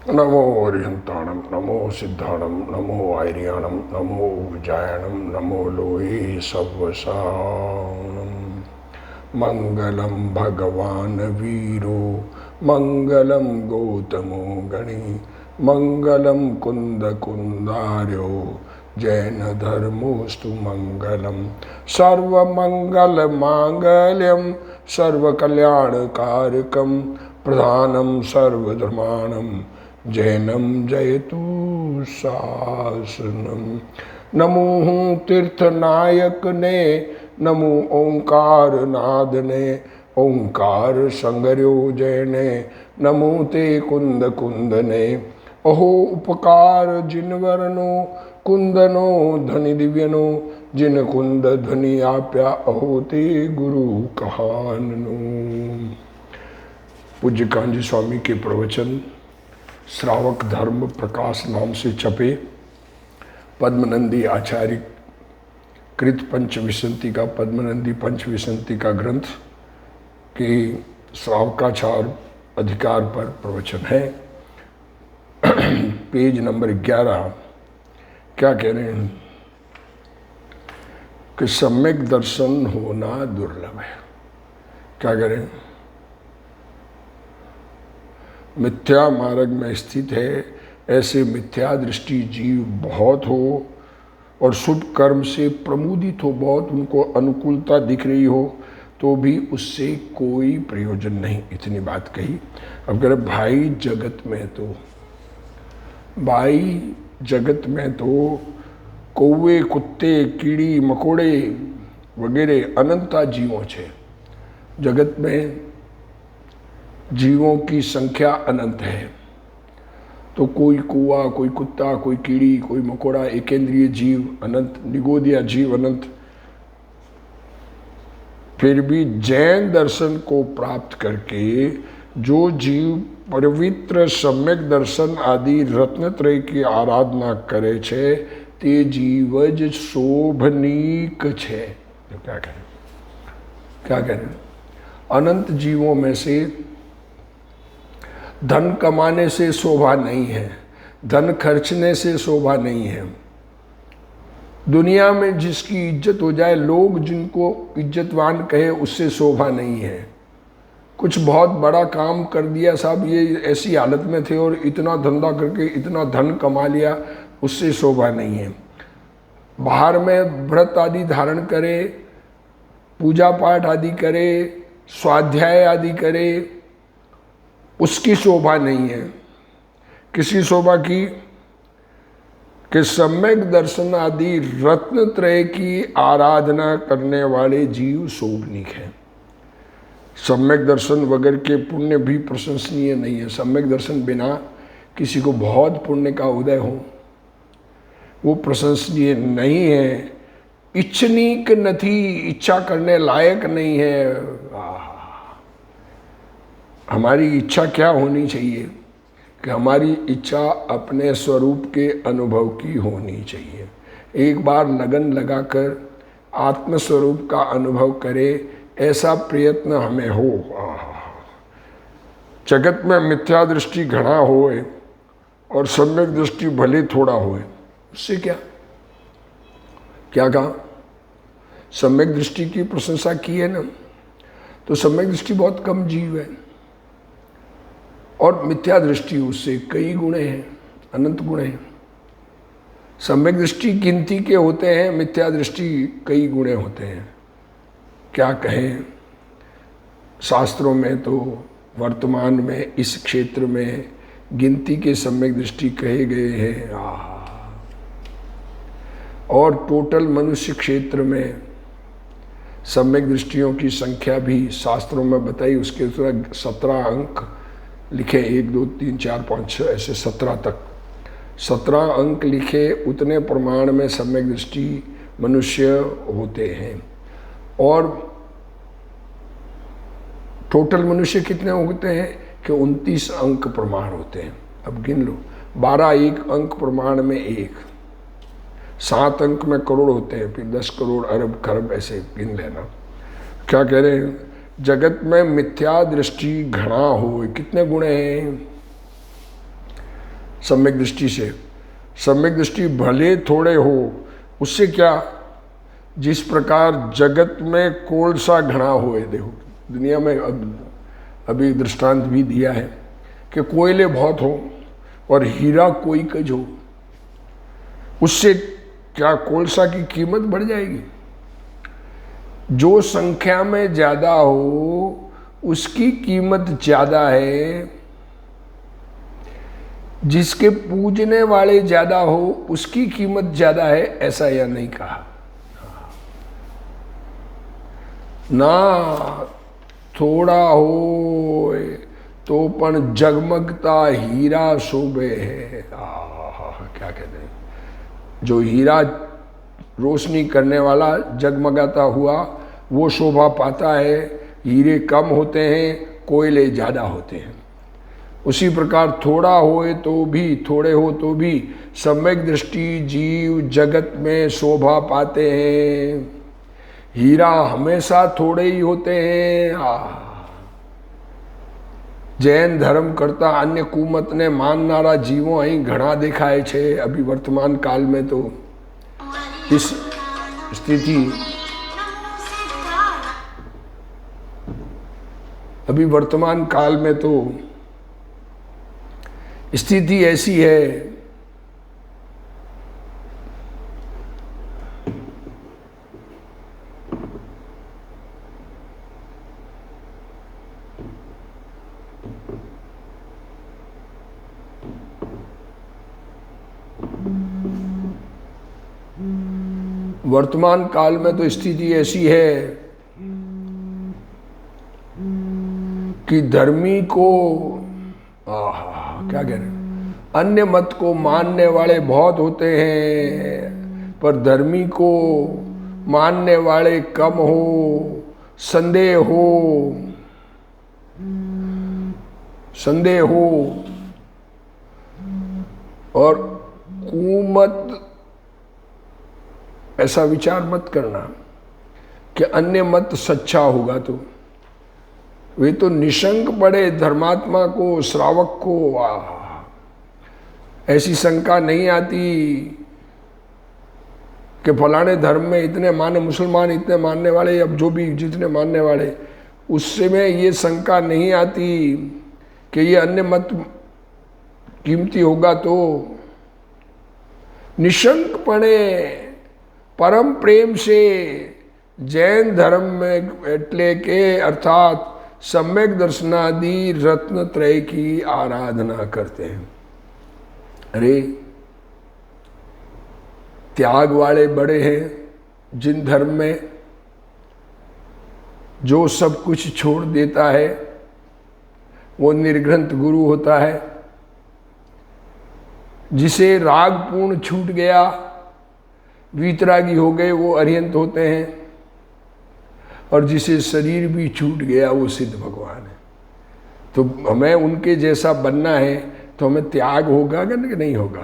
नमो अरिहंताणम, नमो सिद्धाणम, नमो आर्याणम, नमो विजायणम, नमो लोये सव्वसाणम। मंगलम भगवान वीरो, मंगलम गौतमो गणि, मंगलम कुंद कुंदार्यो, जैन धर्मोस्तु मंगलम। सर्वमंगल मांगल्यम सर्वकल्याणकारकम, प्रधानम सर्वधर्माणम, जैनम जयतु शासनम। नमो तीर्थनायक ने, नमो ओंकार नाद ने, ओंकार संगर्यो जैने, नमो ते कुंद कुंद ने। अहो उपकार जिनवरनो, कुंदनो धनि दिव्यनो, जिन कुंद ध्वनि आप्या, अहो ते गुरु कहाननो। पूज्य कांजी स्वामी के प्रवचन श्रावक धर्म प्रकाश नाम से छपे पद्मनंदी आचार्य कृत पंचविंशति का, पद्मनंदी पंचविंशति का ग्रंथ के श्रावकाचार अधिकार पर प्रवचन है। Page number 11। क्या कह रहे हैं कि सम्यक दर्शन होना दुर्लभ है। क्या करें? मिथ्या मार्ग में स्थित है, ऐसे मिथ्या दृष्टि जीव बहुत हो और शुभ कर्म से प्रमुदित हो, बहुत उनको अनुकूलता दिख रही हो, तो भी उससे कोई प्रयोजन नहीं। इतनी बात कही। अब कह रहे भाई जगत में तो कौवे, कुत्ते, कीड़ी मकोड़े वगैरह अनंता जीवों छे। जगत में जीवों की संख्या अनंत है। तो कोई कौवा, कोई कुत्ता, कोई कीड़ी, कोई मकोड़ा, एकेंद्रीय जीव अनंत, निगोदिया जीव अनंत। फिर भी जैन दर्शन को प्राप्त करके जो जीव पवित्र सम्यक दर्शन आदि रत्नत्रय की आराधना करे छे, ते जीवज शोभनीक छे। क्या करें? अनंत जीवों में से धन कमाने से शोभा नहीं है, धन खर्चने से शोभा नहीं है। दुनिया में जिसकी इज्जत हो जाए, लोग जिनको इज्जतवान कहे, उससे शोभा नहीं है। कुछ बहुत बड़ा काम कर दिया साहब, ये ऐसी हालत में थे और इतना धंधा करके इतना धन कमा लिया, उससे शोभा नहीं है। बाहर में व्रत आदि धारण करे, पूजा पाठ आदि करे, स्वाध्याय आदि करे, उसकी शोभा नहीं है। किसी शोभा की कि सम्यक दर्शन आदि रत्नत्रय की आराधना करने वाले जीव शोभनीक हैं। सम्यक दर्शन वगैरह के पुण्य भी प्रशंसनीय नहीं है। सम्यक दर्शन बिना किसी को बहुत पुण्य का उदय हो, वो प्रशंसनीय नहीं है। इच्छनीक नहीं, इच्छा करने लायक नहीं है। हमारी इच्छा क्या होनी चाहिए कि हमारी इच्छा अपने स्वरूप के अनुभव की होनी चाहिए। एक बार लगन लगाकर आत्मस्वरूप का अनुभव करे, ऐसा प्रयत्न हमें हो। जगत में मिथ्या दृष्टि घना होए और सम्यक दृष्टि भले थोड़ा होए, उससे क्या कहा? सम्यक दृष्टि की प्रशंसा की है ना, तो सम्यक दृष्टि बहुत कम जीव है और मिथ्या दृष्टि उससे कई गुणे हैं, अनंत गुणे हैं। सम्यक दृष्टि गिनती के होते हैं, मिथ्या दृष्टि कई गुणे होते हैं। क्या कहें? शास्त्रों में तो वर्तमान में इस क्षेत्र में गिनती के सम्यक दृष्टि कहे गए हैं। और टोटल मनुष्य क्षेत्र में सम्यक दृष्टियों की संख्या भी शास्त्रों में बताई। उसके 17 अंक लिखे, 1 2 3 4 5 6 ऐसे 17 तक 17 अंक लिखे। उतने प्रमाण में सम्यक दृष्टि मनुष्य होते हैं। और टोटल मनुष्य कितने होते हैं कि 29 अंक प्रमाण होते हैं। अब गिन लो, 12 एक अंक प्रमाण में 1, 7 अंक में करोड़ होते हैं, फिर 10 करोड़ अरब खरब ऐसे गिन लेना। क्या कह रहे हैं? जगत में मिथ्या दृष्टि घना हो। कितने गुण हैं? सम्यक दृष्टि से। सम्यक दृष्टि भले थोड़े हो, उससे क्या, जिस प्रकार जगत में कोलसा घना हुए, देखो दुनिया में अभी दृष्टांत भी दिया है कि कोयले बहुत हो और हीरा कोई कज हो, उससे क्या कोलसा की कीमत बढ़ जाएगी? जो संख्या में ज़्यादा हो उसकी कीमत ज़्यादा है, जिसके पूजने वाले ज़्यादा हो उसकी कीमत ज़्यादा है, ऐसा या नहीं कहा ना? थोड़ा हो तो पण जगमगता हीरा शोभे है। क्या कहते हैं, जो हीरा रोशनी करने वाला जगमगाता हुआ वो शोभा पाता है। हीरे कम होते हैं, कोयले ज़्यादा होते हैं। उसी प्रकार थोड़ा होए तो भी, थोड़े हो तो भी सम्यक दृष्टि जीव जगत में शोभा पाते हैं। हीरा हमेशा थोड़े ही होते हैं। जैन धर्म करता अन्य कुमत ने माननारा जीवों અહીં ઘણા દેખાય છે। अभी वर्तमान काल में तो इस स्थिति, अभी वर्तमान काल में तो स्थिति ऐसी है वर्तमान काल में तो स्थिति ऐसी है कि धर्मी को क्या कह रहे हैं, अन्य मत को मानने वाले बहुत होते हैं पर धर्मी को मानने वाले कम हो, संदेह हो और कुमत ऐसा विचार मत करना कि अन्य मत सच्चा होगा। तो वे तो निशंक पड़े धर्मात्मा को, श्रावक को। ऐसी शंका नहीं आती कि फलाने धर्म में इतने माने, मुसलमान इतने मानने वाले, अब जो भी जितने मानने वाले, उससे में ये शंका नहीं आती कि ये अन्य मत कीमती होगा। तो निशंक पड़े परम प्रेम से जैन धर्म में एटले के अर्थात सम्यक दर्शनादि रत्नत्रय की आराधना करते हैं। अरे त्याग वाले बड़े हैं जिन धर्म में जो सब कुछ छोड़ देता है वो निर्ग्रंथ गुरु होता है। जिसे राग पूर्ण छूट गया, वीतरागी हो गए, वो अरिहंत होते हैं। और जिसे शरीर भी छूट गया वो सिद्ध भगवान है। तो हमें उनके जैसा बनना है तो हमें त्याग होगा कि नहीं होगा?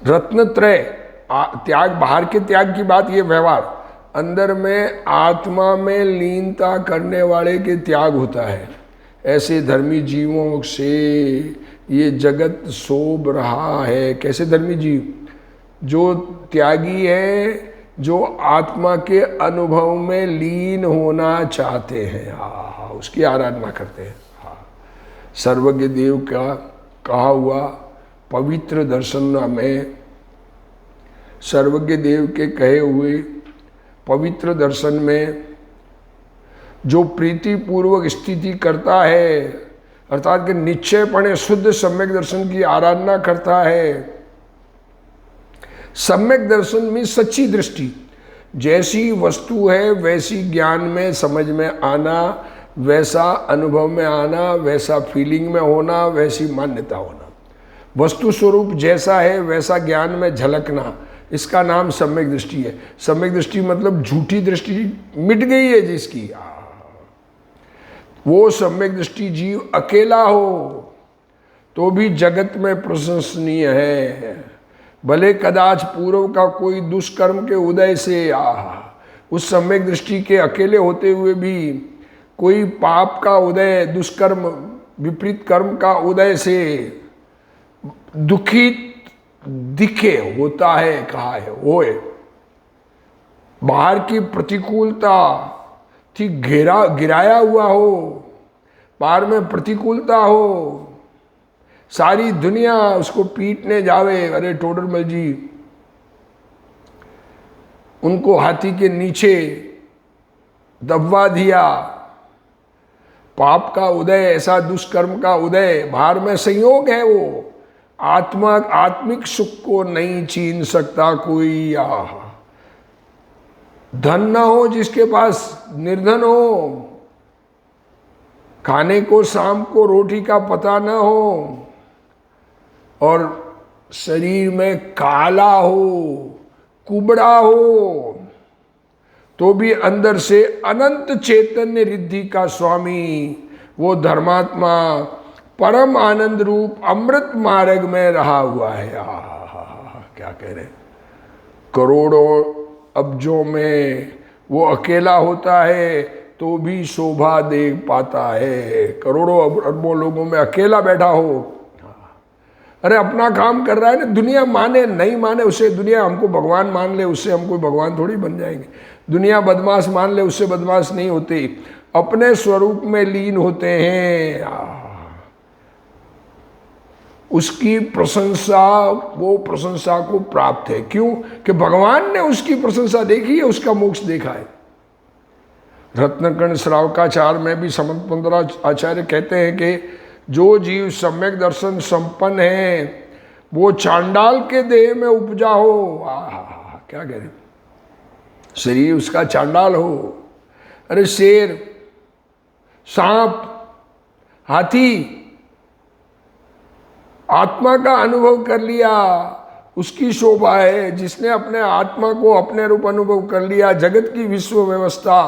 रत्नत्रय त्याग, बाहर के त्याग की बात, ये व्यवहार, अंदर में आत्मा में लीनता करने वाले के त्याग होता है। ऐसे धर्मी जीवों से ये जगत शोभ रहा है। कैसे धर्मी जीव? जो त्यागी है, जो आत्मा के अनुभव में लीन होना चाहते हैं, उसकी आराधना करते हैं। सर्वज्ञ देव का कहा हुआ पवित्र दर्शन में, सर्वज्ञ देव के कहे हुए पवित्र दर्शन में जो प्रीतिपूर्वक स्थिति करता है, अर्थात कि निश्चयपणे शुद्ध सम्यक दर्शन की आराधना करता है। सम्यक दर्शन में सच्ची दृष्टि, जैसी वस्तु है वैसी ज्ञान में समझ में आना, वैसा अनुभव में आना, वैसा फीलिंग में होना, वैसी मान्यता होना। वस्तु स्वरूप जैसा है वैसा ज्ञान में झलकना, इसका नाम सम्यक दृष्टि है। सम्यक दृष्टि मतलब झूठी दृष्टि मिट गई है जिसकी, वो सम्यक दृष्टि जीव अकेला हो तो भी जगत में प्रशंसनीय है। भले कदाच पूर्व का कोई दुष्कर्म के उदय से उस सम्यक दृष्टि के अकेले होते हुए भी कोई पाप का उदय, दुष्कर्म, विपरीत कर्म का उदय से दुखित दिखे होता है, कहा है वो है। बाहर की प्रतिकूलता थी, गिराया हुआ हो, बाहर में प्रतिकूलता हो, सारी दुनिया उसको पीटने जावे, अरे टोडरमल जी उनको हाथी के नीचे दबवा दिया, पाप का उदय, ऐसा दुष्कर्म का उदय, बाहर में संयोग है वो। आत्मिक सुख को नहीं छीन सकता कोई। धन ना हो जिसके पास, निर्धन हो, खाने को शाम को रोटी का पता ना हो, और शरीर में काला हो, कुबड़ा हो, तो भी अंदर से अनंत चैतन्य रिद्धि का स्वामी, वो धर्मात्मा परम आनंद रूप अमृत मार्ग में रहा हुआ है। क्या कह रहे, करोड़ों अब्जों में वो अकेला होता है तो भी शोभा देख पाता है। करोड़ों अरबों लोगों में अकेला बैठा हो, अरे अपना काम कर रहा है ना, दुनिया माने नहीं माने उसे, दुनिया हमको भगवान मान ले उससे हम कोई भगवान थोड़ी बन जाएंगे, दुनिया बदमाश मान ले उससे बदमाश नहीं होते, अपने स्वरूप में लीन होते हैं। उसकी प्रशंसा, वो प्रशंसा को प्राप्त है। क्यों? कि भगवान ने उसकी प्रशंसा देखी है, उसका मोक्ष देखा है। रत्नकर्ण श्रावकाचार्य में भी समंत 15 आचार्य कहते हैं कि जो जीव सम्यक दर्शन संपन्न है वो चांडाल के देह में उपजा हो। क्या कह रहे, शरीर उसका चांडाल हो, अरे शेर, सांप, हाथी, आत्मा का अनुभव कर लिया, उसकी शोभा है। जिसने अपने आत्मा को अपने रूप अनुभव कर लिया, जगत की विश्व व्यवस्था,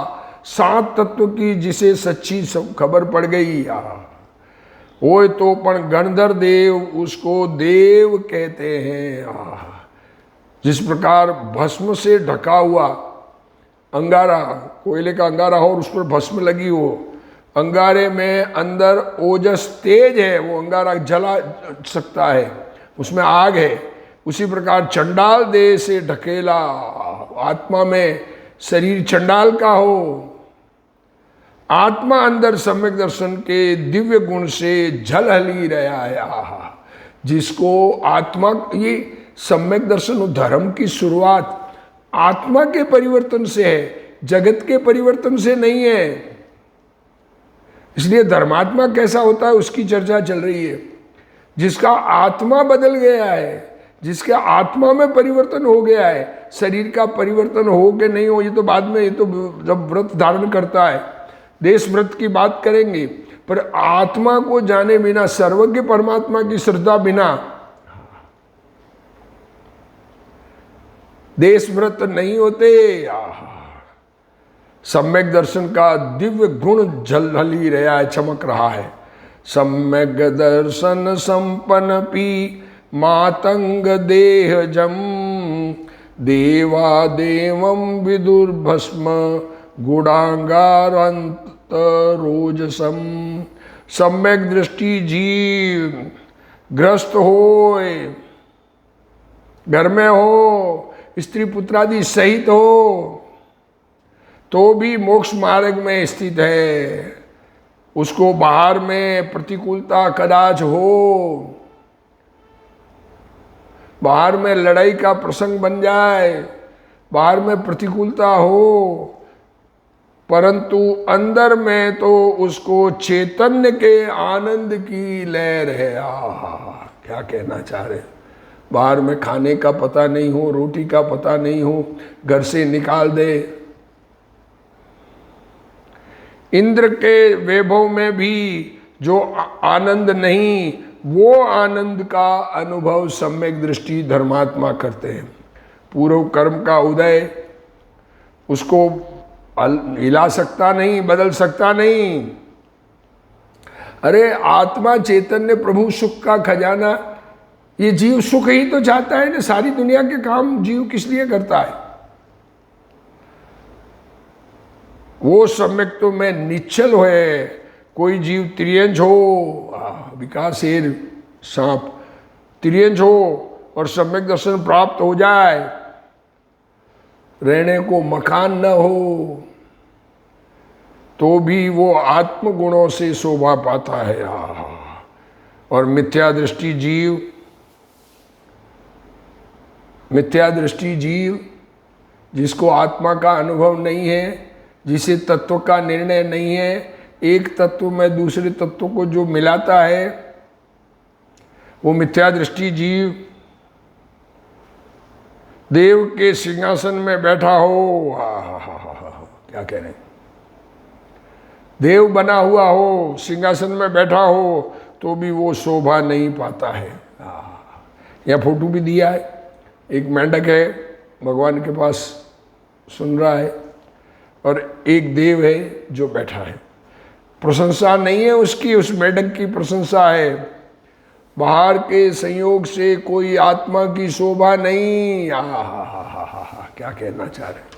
7 तत्व की जिसे सच्ची खबर पड़ गई, वो तो पण गणधर देव उसको देव कहते हैं। जिस प्रकार भस्म से ढका हुआ अंगारा, कोयले का अंगारा हो और उस पर भस्म लगी हो, अंगारे में अंदर ओजस तेज है, वो अंगारा जला सकता है, उसमें आग है। उसी प्रकार चंडाल देह से ढकेला, आत्मा में शरीर चंडाल का हो, आत्मा अंदर सम्यक दर्शन के दिव्य गुण से झलहली रहा है। जिसको आत्मा, ये सम्यक दर्शन धर्म की शुरुआत आत्मा के परिवर्तन से है, जगत के परिवर्तन से नहीं है। इसलिए धर्मात्मा कैसा होता है उसकी चर्चा चल रही है। जिसका आत्मा बदल गया है, जिसके आत्मा में परिवर्तन हो गया है, शरीर का परिवर्तन हो के नहीं हो ये तो बाद में, ये तो जब व्रत धारण करता है, देश व्रत की बात करेंगे, पर आत्मा को जाने बिना, सर्वज्ञ परमात्मा की श्रद्धा बिना देश व्रत नहीं होते। सम्यक दर्शन का दिव्य गुण झलहली रहा है, चमक रहा है। सम्यक दर्शन संपन्न पी मातंग देह जम, देवा देवम विदुर्भस्म गुणांगारंत रोजसम। सम्यक दृष्टि जीव ग्रस्त हो, घर में हो, स्त्री पुत्रादि सहित हो, तो भी मोक्ष मार्ग में स्थित है। उसको बाहर में प्रतिकूलता कदाच हो, बाहर में लड़ाई का प्रसंग बन जाए, बाहर में प्रतिकूलता हो, परंतु अंदर में तो उसको चैतन्य के आनंद की लहर है। क्या कहना चाह रहे, बाहर में खाने का पता नहीं हो, रोटी का पता नहीं हो, घर से निकाल दे, इंद्र के वैभव में भी जो आनंद नहीं, वो आनंद का अनुभव सम्यक दृष्टि धर्मात्मा करते हैं। पूर्व कर्म का उदय उसको हिला सकता नहीं, बदल सकता नहीं। अरे आत्मा चैतन्य प्रभु सुख का खजाना, ये जीव सुख ही तो चाहता है ना। सारी दुनिया के काम जीव किस लिए करता है? वो सम्यक तो में निश्चल है। कोई जीव त्रियंज हो, विकास शेर, सांप, तिर्यंच हो और सम्यक दर्शन प्राप्त हो जाए, रहने को मकान न हो, तो भी वो आत्म गुणों से शोभा पाता है। और मिथ्या दृष्टि जीव जिसको आत्मा का अनुभव नहीं है, जिसे तत्व का निर्णय नहीं है, एक तत्व में दूसरे तत्व को जो मिलाता है, वो मिथ्या दृष्टि जीव देव के सिंहासन में बैठा हो, क्या कह रहे हैं, देव बना हुआ हो, सिंहासन में बैठा हो, तो भी वो शोभा नहीं पाता है। यह फोटो भी दिया है, एक मेंढक है भगवान के पास सुन रहा है, और एक देव है जो बैठा है। प्रशंसा नहीं है उसकी, उस मेंढक की प्रशंसा है। बाहर के संयोग से कोई आत्मा की शोभा नहीं। क्या कहना चाह रहे?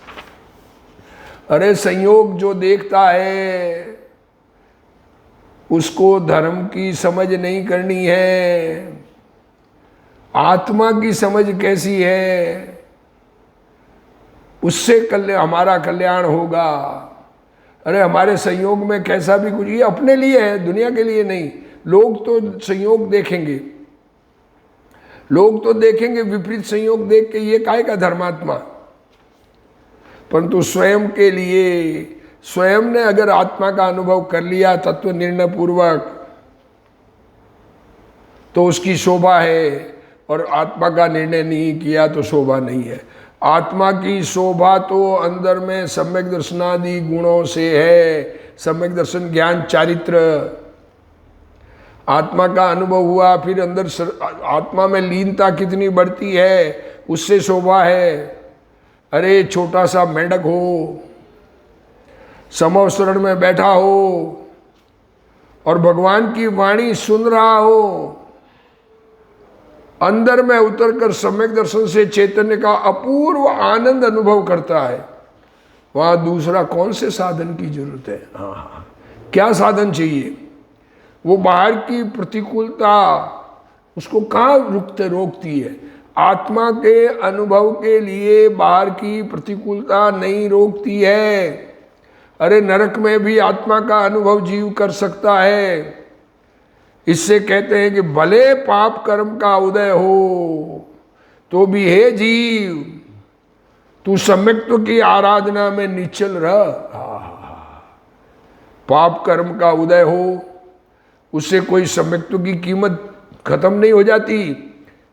अरे संयोग जो देखता है उसको धर्म की समझ नहीं करनी है, आत्मा की समझ कैसी है, उससे हमारा कल्याण होगा। अरे हमारे संयोग में कैसा भी कुछ, ये अपने लिए है, दुनिया के लिए नहीं। लोग तो संयोग देखेंगे, लोग तो देखेंगे विपरीत संयोग देख के ये काहे का धर्मात्मा, परंतु स्वयं के लिए, स्वयं ने अगर आत्मा का अनुभव कर लिया तत्व निर्णय पूर्वक, तो उसकी शोभा है। और आत्मा का निर्णय नहीं किया तो शोभा नहीं है। आत्मा की शोभा तो अंदर में सम्यक दर्शनादि गुणों से है। सम्यक दर्शन ज्ञान चारित्र, आत्मा का अनुभव हुआ, फिर अंदर आत्मा में लीनता कितनी बढ़ती है, उससे शोभा है। अरे छोटा सा मेंढक हो, समवसरण में बैठा हो और भगवान की वाणी सुन रहा हो, अंदर में उतरकर सम्यक दर्शन से चैतन्य का अपूर्व आनंद अनुभव करता है, वहां दूसरा कौन से साधन की जरूरत है? क्या साधन चाहिए? वो बाहर की प्रतिकूलता उसको कहाँ रोकती है? आत्मा के अनुभव के लिए बाहर की प्रतिकूलता नहीं रोकती है। अरे नरक में भी आत्मा का अनुभव जीव कर सकता है। इससे कहते हैं कि भले पाप कर्म का उदय हो तो भी हे जीव तू सम्यक्त्व की आराधना में निश्चल रह। पाप कर्म का उदय हो, उससे कोई सम्यक्त्व की कीमत खत्म नहीं हो जाती।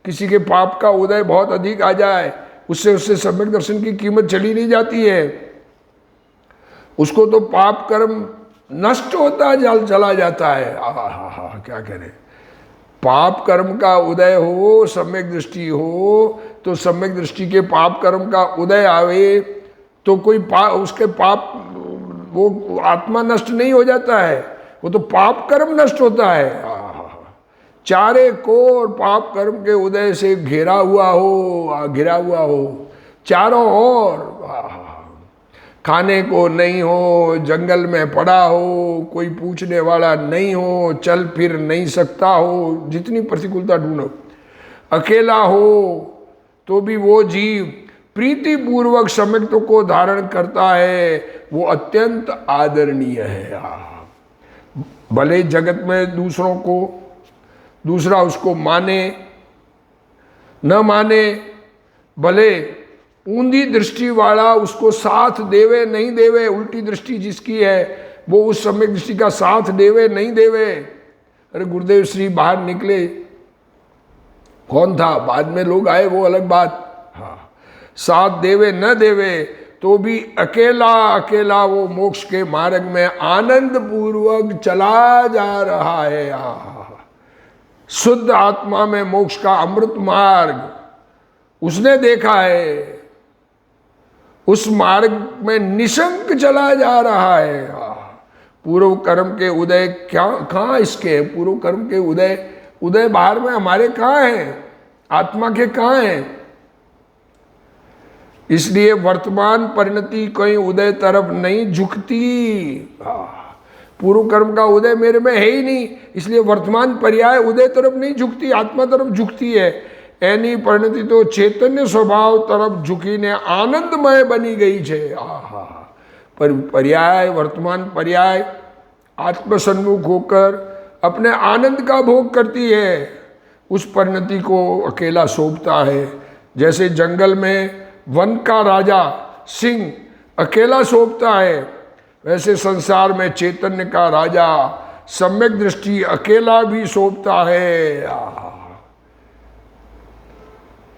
किसी के पाप का उदय बहुत अधिक आ जाए, उससे सम्यक दर्शन की कीमत चली नहीं जाती है। उसको तो पाप कर्म नष्ट होता चला जाता है। क्या करें? पाप कर्म का उदय हो, सम्यक दृष्टि हो, तो सम्यक दृष्टि के पाप कर्म का उदय आवे तो कोई उसके पाप, वो आत्मा नष्ट नहीं हो जाता है, वो तो पाप कर्म नष्ट होता है। चारे कोर पाप कर्म के उदय से घिरा हुआ हो, चारों ओर खाने को नहीं हो, जंगल में पड़ा हो, कोई पूछने वाला नहीं हो, चल फिर नहीं सकता हो, जितनी प्रतिकूलता ढूंढो, अकेला हो, तो भी वो जीव प्रीति पूर्वक सम्यक्त्व को धारण करता है, वो अत्यंत आदरणीय है। भले जगत में दूसरा उसको माने न माने, भले ऊंधी दृष्टि वाला उसको साथ देवे नहीं देवे, उल्टी दृष्टि जिसकी है वो उस सम्यक दृष्टि का साथ देवे नहीं देवे। अरे गुरुदेव श्री बाहर निकले, कौन था, बाद में लोग आए वो अलग बात। साथ देवे न देवे तो भी अकेला वो मोक्ष के मार्ग में आनंद पूर्वक चला जा रहा है। शुद्ध आत्मा में मोक्ष का अमृत मार्ग उसने देखा है, उस मार्ग में निशंक चला जा रहा है। पूर्व कर्म के उदय कहाँ इसके? पूर्व कर्म के उदय बाहर में हमारे कहाँ हैं? आत्मा के कहाँ हैं? इसलिए वर्तमान परिणति कोई उदय तरफ नहीं झुकती। पूर्व कर्म का उदय मेरे में है ही नहीं, इसलिए वर्तमान पर्याय उदय तरफ नहीं झुकती, आत्मा तरफ झुकती है। एनी परिणति तो चैतन्य स्वभाव तरफ झुकीने आनंदमय बनी गई है। आहा, पर पर्याय, वर्तमान पर्याय आत्मसन्मुख होकर अपने आनंद का भोग करती है, उस परिणति को अकेला सौंपता है। जैसे जंगल में वन का राजा सिंह अकेला सौंपता है, वैसे संसार में चैतन्य का राजा सम्यक दृष्टि अकेला भी सौंपता है।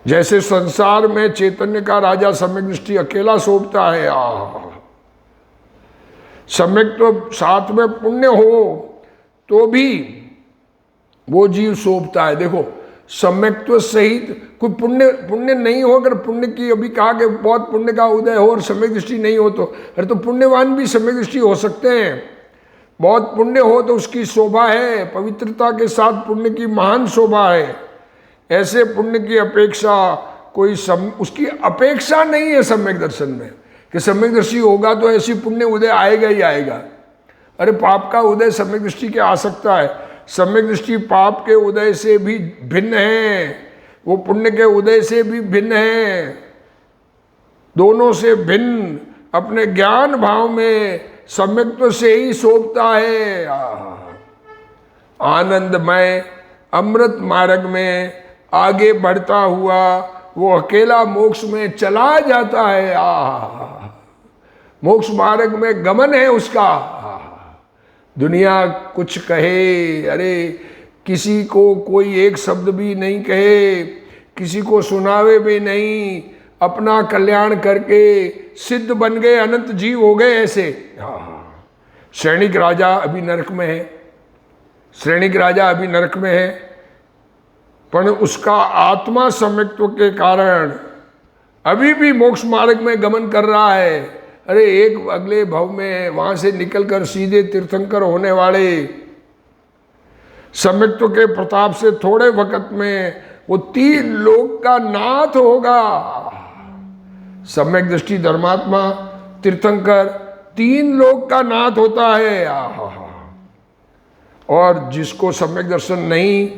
जैसे संसार में चैतन्य का राजा सम्यक दृष्टि अकेला सौंपता है। सम्यक तो साथ में पुण्य हो तो भी वो जीव सौंपता है। देखो, सम्यक्त्व सहित कोई पुण्य नहीं हो, अगर पुण्य की अभी कहा कि बहुत पुण्य का उदय हो और सम्यक दृष्टि नहीं हो तो, अरे तो पुण्यवान भी सम्यक दृष्टि हो सकते हैं। बहुत पुण्य हो तो उसकी शोभा है, पवित्रता के साथ पुण्य की महान शोभा है। ऐसे पुण्य की अपेक्षा कोई उसकी अपेक्षा नहीं है सम्यक दर्शन में कि सम्यक दृष्टि होगा तो ऐसी पुण्य उदय आएगा ही आएगा। अरे पाप का उदय सम्यक दृष्टि के आ सकता है, सम्यक दृष्टि पाप के उदय से भी भिन्न है, वो पुण्य के उदय से भी भिन्न है। दोनों से भिन्न अपने ज्ञान भाव में सम्यक्त्व से ही शोभता है। आनंदमय अमृत मार्ग में आगे बढ़ता हुआ वो अकेला मोक्ष में चला जाता है। मोक्ष मार्ग में गमन है उसका। दुनिया कुछ कहे, अरे किसी को कोई एक शब्द भी नहीं कहे, किसी को सुनावे भी नहीं, अपना कल्याण करके सिद्ध बन गए, अनंत जीव हो गए ऐसे। श्रेणिक राजा अभी नरक में है, श्रेणिक राजा अभी नरक में है, पर उसका आत्मा सम्यक्त्व के कारण अभी भी मोक्ष मार्ग में गमन कर रहा है। अरे एक अगले भव में वहां से निकलकर सीधे तीर्थंकर होने वाले सम्यक्त्व के प्रताप से थोड़े वक्त में वो 3 लोक का नाथ होगा। सम्यक दृष्टि धर्मात्मा तीर्थंकर 3 लोक का नाथ होता है। और जिसको सम्यक दर्शन नहीं,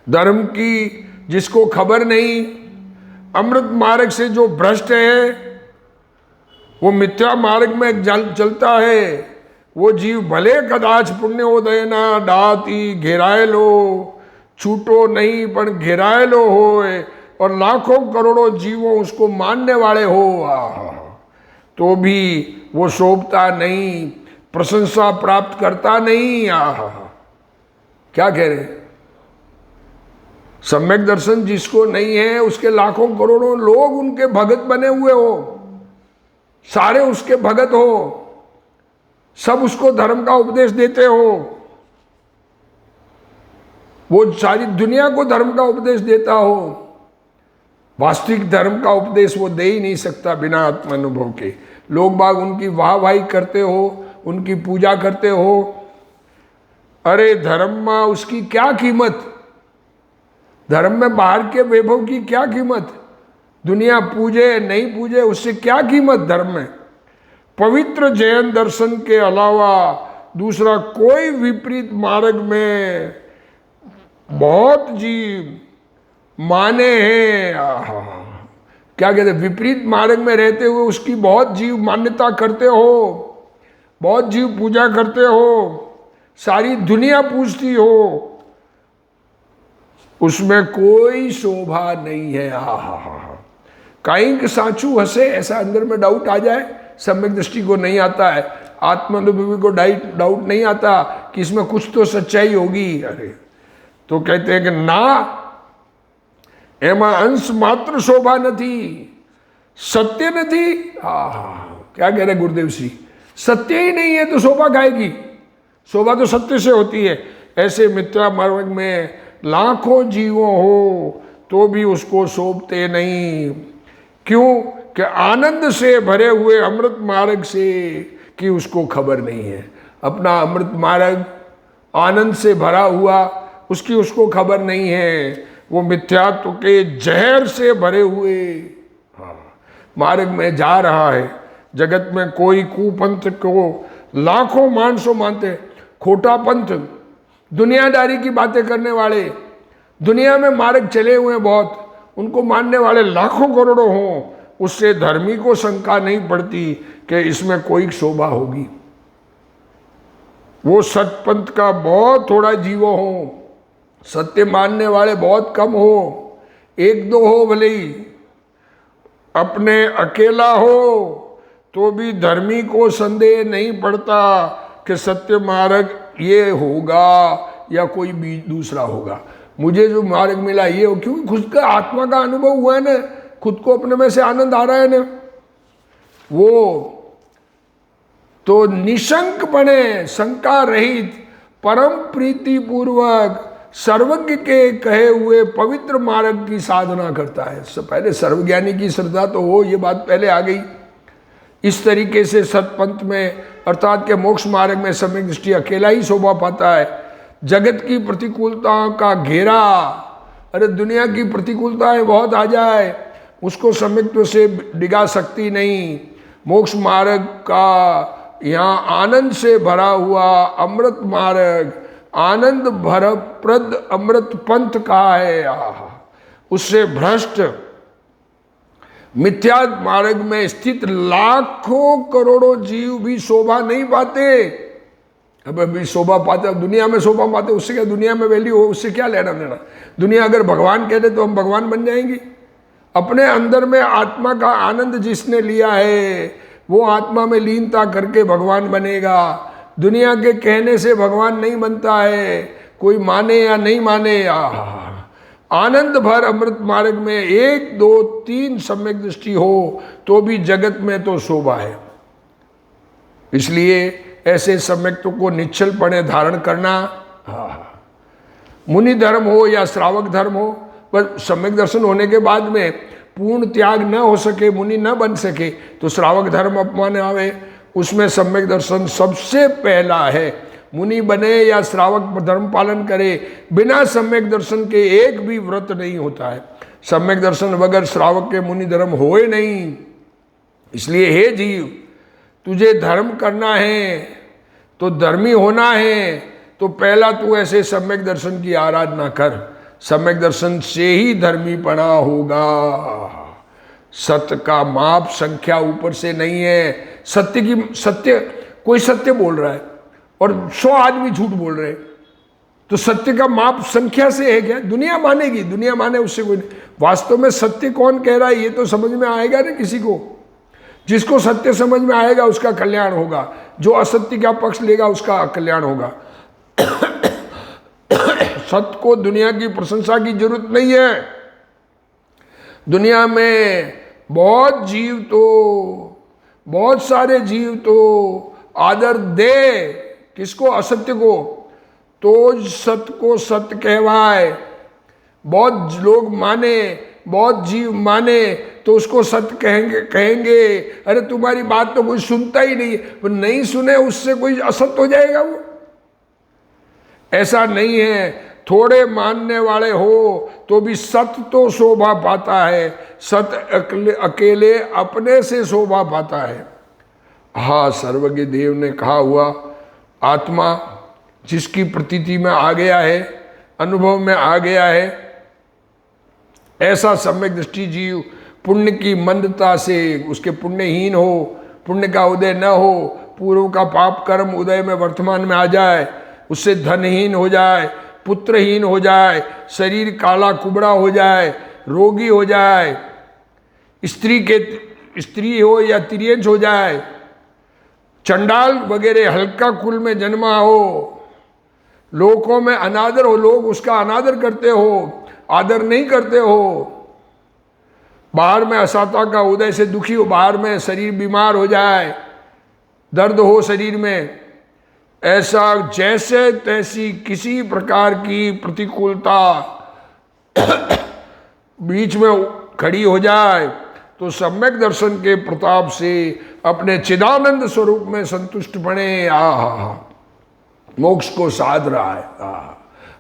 धर्म की जिसको खबर नहीं, अमृत मार्ग से जो भ्रष्ट है, वो मिथ्या मार्ग में चलता है, वो जीव भले कदाच पुण्योदय ना डाती घेरायलो छूटो नहीं पर घेरायलो होए, और लाखों करोड़ों जीवों उसको मानने वाले हो, तो भी वो शोभता नहीं, प्रशंसा प्राप्त करता नहीं। क्या कह रहे? सम्यक दर्शन जिसको नहीं है, उसके लाखों करोड़ों लोग उनके भगत बने हुए हो, सारे उसके भगत हो, सब उसको धर्म का उपदेश देते हो, वो सारी दुनिया को धर्म का उपदेश देता हो। वास्तविक धर्म का उपदेश वो दे ही नहीं सकता बिना आत्मानुभव के। लोग बाग उनकी वाहवाही करते हो, उनकी पूजा करते हो, अरे धर्म में उसकी क्या कीमत, धर्म में बाहर के वैभव की क्या कीमत, दुनिया पूजे नहीं पूजे उससे क्या कीमत धर्म में। पवित्र जैन दर्शन के अलावा दूसरा कोई विपरीत मार्ग में बहुत जीव माने हैं। क्या कहते हैं, विपरीत मार्ग में रहते हुए उसकी बहुत जीव मान्यता करते हो, बहुत जीव पूजा करते हो, सारी दुनिया पूजती हो, उसमें कोई शोभा नहीं है। कहीं के साचू हंसे, ऐसा अंदर में डाउट आ जाए, सम्यक दृष्टि को नहीं आता है, आत्मानुभवी को डाउट नहीं आता कि इसमें कुछ तो सच्चाई होगी। अरे तो कहते हैं कि ना, एमा अंश मात्र शोभा नहीं, सत्य नहीं। क्या कह रहे गुरुदेव श्री, सत्य ही नहीं है तो शोभा खाएगी, शोभा तो सत्य से होती है। ऐसे मिथ्या मार्ग में लाखों जीवों हो तो भी उसको शोभते नहीं। क्यों? कि आनंद से भरे हुए अमृत मार्ग से कि उसको खबर नहीं है। अपना अमृत मार्ग आनंद से भरा हुआ उसकी उसको खबर नहीं है। वो मिथ्यात्व के जहर से भरे हुए मार्ग में जा रहा है। जगत में कोई कुपंथ को लाखों मानसों मानते हैं। खोटा पंथ, दुनियादारी की बातें करने वाले, दुनिया में मार्ग चले हुए बहुत, उनको मानने वाले लाखों करोड़ों हों, उससे धर्मी को शंका नहीं पड़ती कि इसमें कोई शोभा होगी। वो सतपंथ का बहुत थोड़ा जीवो हो, सत्य मानने वाले बहुत कम हो, एक दो हो भले ही, अपने अकेला हो तो भी धर्मी को संदेह नहीं पड़ता कि सत्य मार्ग ये होगा या कोई भी दूसरा होगा। मुझे जो मार्ग मिला ये हो, क्योंकि खुद का आत्मा का अनुभव हुआ है ना, खुद को अपने में से आनंद आ रहा है ना, वो तो निशंक बने, शंका रहित, परम प्रीति पूर्वक सर्वज्ञ के कहे हुए पवित्र मार्ग की साधना करता है। पहले सर्वज्ञानी की श्रद्धा तो हो, ये बात पहले आ गई। इस तरीके से सतपंथ में अर्थात के मोक्ष मार्ग में सम्यक दृष्टि अकेला ही शोभा पाता है। जगत की प्रतिकूलताओं का घेरा, अरे दुनिया की प्रतिकूलताएं बहुत आ जाए, उसको सम्यक से डिगा सकती नहीं। मोक्ष मार्ग का यहाँ आनंद से भरा हुआ अमृत मार्ग, आनंद भरप्रद अमृत पंथ कहा है। उससे भ्रष्ट मिथ्या मार्ग में स्थित लाखों करोड़ों जीव भी शोभा नहीं पाते। अब अभी शोभा पाते, अब दुनिया में शोभा पाते, उससे क्या दुनिया में वैल्यू हो, उससे क्या लेना देना। दुनिया अगर भगवान कह दे तो हम भगवान बन जाएंगे। अपने अंदर में आत्मा का आनंद जिसने लिया है वो आत्मा में लीनता करके भगवान बनेगा। दुनिया के कहने से भगवान नहीं बनता है, कोई माने या नहीं माने। आनंद भर अमृत मार्ग में एक दो तीन सम्यक दृष्टि हो तो भी जगत में तो शोभा है। इसलिए ऐसे सम्यक्तों को निश्चलपणे धारण करना, मुनि धर्म हो या श्रावक धर्म हो, पर सम्यक दर्शन होने के बाद में पूर्ण त्याग न हो सके, मुनि न बन सके, तो श्रावक धर्म अपमान आवे। उसमें सम्यक दर्शन सबसे पहला है। मुनि बने या श्रावक धर्म पालन करे, बिना सम्यक दर्शन के एक भी व्रत नहीं होता है। सम्यक दर्शन बगैर श्रावक के मुनि धर्म होए नहीं। इसलिए हे जीव, तुझे धर्म करना है तो धर्मी होना है, तो पहला तू ऐसे सम्यक दर्शन की आराधना कर। सम्यक दर्शन से ही धर्मी पना होगा। सत्य का माप संख्या ऊपर से नहीं है। सत्य कोई सत्य बोल रहा है और 100 आदमी झूठ बोल रहे हैं, तो सत्य का माप संख्या से है क्या? दुनिया मानेगी, दुनिया माने उससे कोई नहीं। वास्तव में सत्य कौन कह रहा है ये तो समझ में आएगा ना किसी को। जिसको सत्य समझ में आएगा उसका कल्याण होगा, जो असत्य का पक्ष लेगा उसका अकल्याण होगा। सत्य को दुनिया की प्रशंसा की जरूरत नहीं है। दुनिया में बहुत सारे जीव तो आदर दे किसको? असत्य को, तो सत्य को सत्य कहवाए। बहुत लोग माने, बहुत जीव माने तो उसको सत्य कहेंगे। अरे तुम्हारी बात तो कोई सुनता ही नहीं है, वो नहीं सुने उससे कोई असत्य हो जाएगा वो? ऐसा नहीं है। थोड़े मानने वाले हो तो भी सत्य तो शोभा पाता है। सत्य अकेले अपने से शोभा पाता है। हाँ, सर्वज्ञ देव ने कहा हुआ, आत्मा जिसकी प्रतीति में आ गया है, अनुभव में आ गया है, ऐसा सम्यक दृष्टि जीव पुण्य की मंदता से, उसके पुण्यहीन हो, पुण्य का उदय न हो, पूर्व का पाप कर्म उदय में वर्तमान में आ जाए, उससे धनहीन हो जाए, पुत्रहीन हो जाए, शरीर काला कुबड़ा हो जाए, रोगी हो जाए, स्त्री हो या तिर्यंच हो जाए, चंडाल वगैरह हल्का कुल में जन्मा हो, लोगों में अनादर हो, लोग उसका अनादर करते हो, आदर नहीं करते हो, बाहर में असाता का उदय से दुखी हो, बाहर में शरीर बीमार हो जाए, दर्द हो शरीर में, ऐसा जैसे तैसी किसी प्रकार की प्रतिकूलता बीच में खड़ी हो जाए तो सम्यक दर्शन के प्रताप से अपने चिदानंद स्वरूप में संतुष्ट बने। मोक्ष को साध रहा है,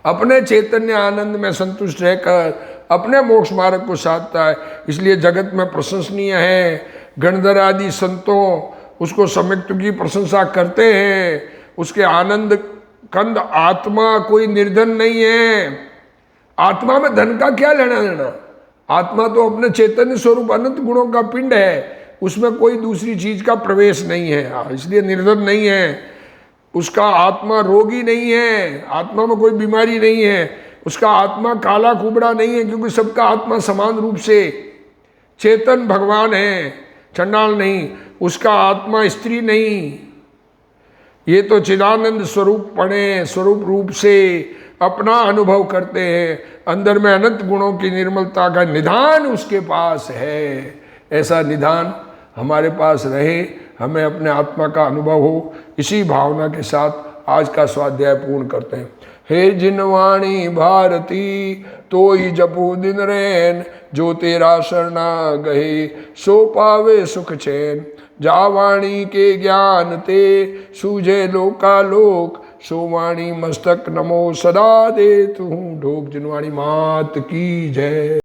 अपने चैतन्य आनंद में संतुष्ट रहकर अपने मोक्ष मार्ग को साधता है। इसलिए जगत में प्रशंसनीय है। गणधर आदि संतों उसको सम्यक्त की प्रशंसा करते हैं, उसके आनंद कंद आत्मा कोई निर्धन नहीं है। आत्मा में धन का क्या लेना देना? आत्मा तो अपने चैतन्य स्वरूप अनंत गुणों का पिंड है, उसमें कोई दूसरी चीज का प्रवेश नहीं है, इसलिए निर्धन नहीं है। उसका आत्मा रोगी नहीं है, आत्मा में कोई बीमारी नहीं है। उसका आत्मा काला कुबड़ा नहीं है, क्योंकि सबका आत्मा समान रूप से चेतन भगवान है, चंडाल नहीं। उसका आत्मा स्त्री नहीं, ये तो चिदानंद स्वरूप पढ़े, स्वरूप रूप से अपना अनुभव करते हैं। अंदर में अनंत गुणों की निर्मलता का निधान उसके पास है। ऐसा निधान हमारे पास रहे, हमें अपने आत्मा का अनुभव हो, इसी भावना के साथ आज का स्वाध्याय पूर्ण करते हैं। हे जिनवाणी भारती तो ही जपू दिन रैन, जो तेरा शरणा गए सो पावे सुख चैन। जा वाणी के ज्ञान ते सूझे लोकालोक, सो वाणी मस्तक नमो सदा दे तू ढोक। जिनवाणी मात की जय।